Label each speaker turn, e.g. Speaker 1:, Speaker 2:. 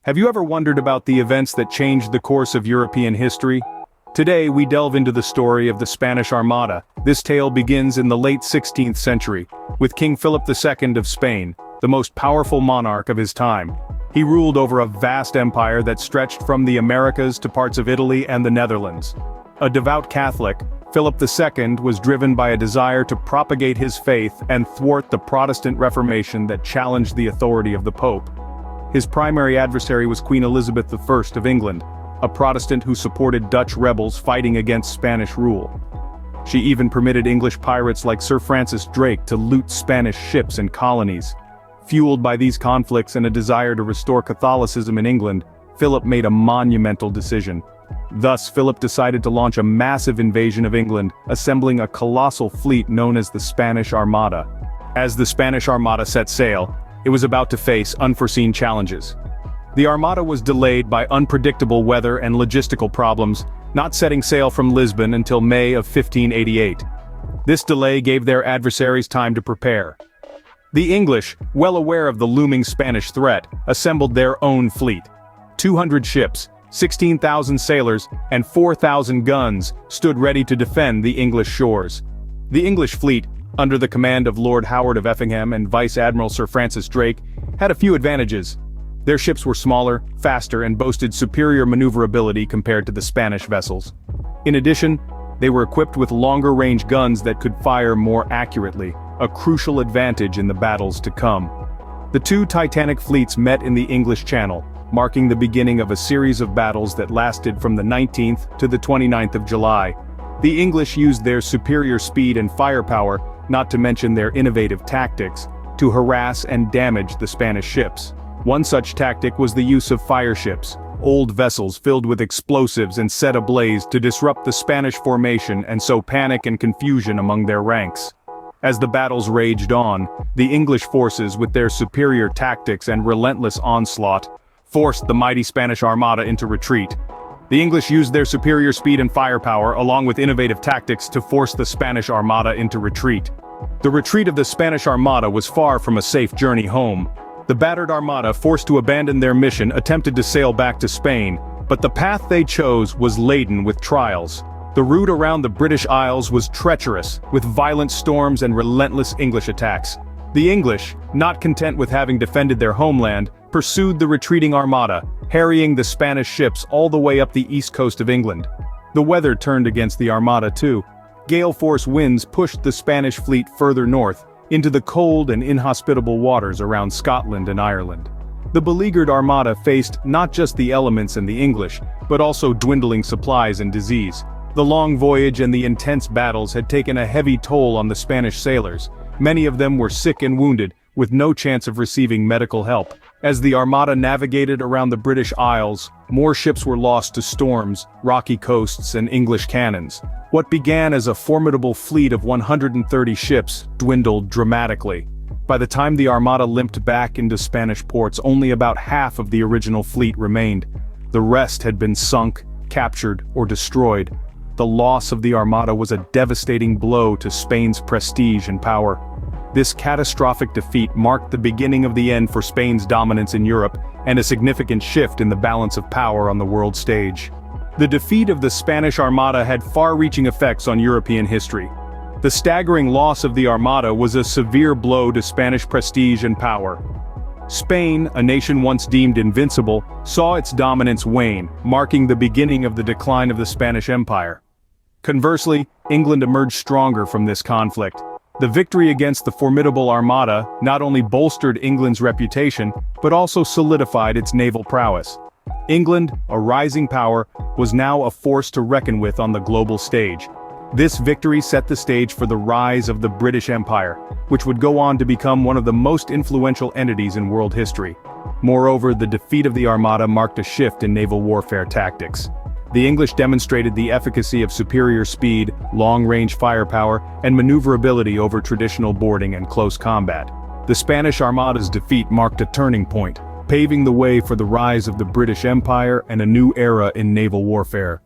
Speaker 1: Have you ever wondered about the events that changed the course of European history? Today we delve into the story of the Spanish Armada. This tale begins in the late 16th century, with King Philip II of Spain, the most powerful monarch of his time. He ruled over a vast empire that stretched from the Americas to parts of Italy and the Netherlands. A devout Catholic, Philip II was driven by a desire to propagate his faith and thwart the Protestant Reformation that challenged the authority of the Pope. His primary adversary was Queen Elizabeth I of England, a Protestant who supported Dutch rebels fighting against Spanish rule. She even permitted English pirates like Sir Francis Drake to loot Spanish ships and colonies. Fueled by these conflicts and a desire to restore Catholicism in England, Philip made a monumental decision. Thus, Philip decided to launch a massive invasion of England, assembling a colossal fleet known as the Spanish Armada. As the Spanish Armada set sail, it was about to face unforeseen challenges. The Armada was delayed by unpredictable weather and logistical problems, not setting sail from Lisbon until May of 1588. This delay gave their adversaries time to prepare. The English, well aware of the looming Spanish threat, assembled their own fleet. 200 ships, 16,000 sailors, and 4,000 guns stood ready to defend the English shores. The English fleet, under the command of Lord Howard of Effingham and Vice Admiral Sir Francis Drake, had a few advantages. Their ships were smaller, faster, and boasted superior maneuverability compared to the Spanish vessels. In addition, they were equipped with longer-range guns that could fire more accurately, a crucial advantage in the battles to come. The two titanic fleets met in the English Channel, marking the beginning of a series of battles that lasted from the 19th to the 29th of July. The English used their superior speed and firepower, not to mention their innovative tactics, to harass and damage the Spanish ships. One such tactic was the use of fire ships, old vessels filled with explosives and set ablaze to disrupt the Spanish formation and sow panic and confusion among their ranks. As the battles raged on, the English forces, with their superior tactics and relentless onslaught, forced the mighty Spanish Armada into retreat. The English used their superior speed and firepower along with innovative tactics to force the Spanish Armada into retreat. The retreat of the Spanish Armada was far from a safe journey home. The battered Armada, forced to abandon their mission, attempted to sail back to Spain, but the path they chose was laden with trials. The route around the British Isles was treacherous, with violent storms and relentless English attacks. The English, not content with having defended their homeland, pursued the retreating Armada, harrying the Spanish ships all the way up the east coast of England. The weather turned against the Armada too. Gale-force winds pushed the Spanish fleet further north, into the cold and inhospitable waters around Scotland and Ireland. The beleaguered Armada faced not just the elements and the English, but also dwindling supplies and disease. The long voyage and the intense battles had taken a heavy toll on the Spanish sailors. Many of them were sick and wounded, with no chance of receiving medical help. As the Armada navigated around the British Isles, more ships were lost to storms, rocky coasts, and English cannons. What began as a formidable fleet of 130 ships dwindled dramatically. By the time the Armada limped back into Spanish ports, only about half of the original fleet remained. The rest had been sunk, captured, or destroyed. The loss of the Armada was a devastating blow to Spain's prestige and power. This catastrophic defeat marked the beginning of the end for Spain's dominance in Europe, and a significant shift in the balance of power on the world stage. The defeat of the Spanish Armada had far-reaching effects on European history. The staggering loss of the Armada was a severe blow to Spanish prestige and power. Spain, a nation once deemed invincible, saw its dominance wane, marking the beginning of the decline of the Spanish Empire. Conversely, England emerged stronger from this conflict. The victory against the formidable Armada not only bolstered England's reputation, but also solidified its naval prowess. England, a rising power, was now a force to reckon with on the global stage. This victory set the stage for the rise of the British Empire, which would go on to become one of the most influential entities in world history. Moreover, the defeat of the Armada marked a shift in naval warfare tactics. The English demonstrated the efficacy of superior speed, long-range firepower, and maneuverability over traditional boarding and close combat. The Spanish Armada's defeat marked a turning point, paving the way for the rise of the British Empire and a new era in naval warfare.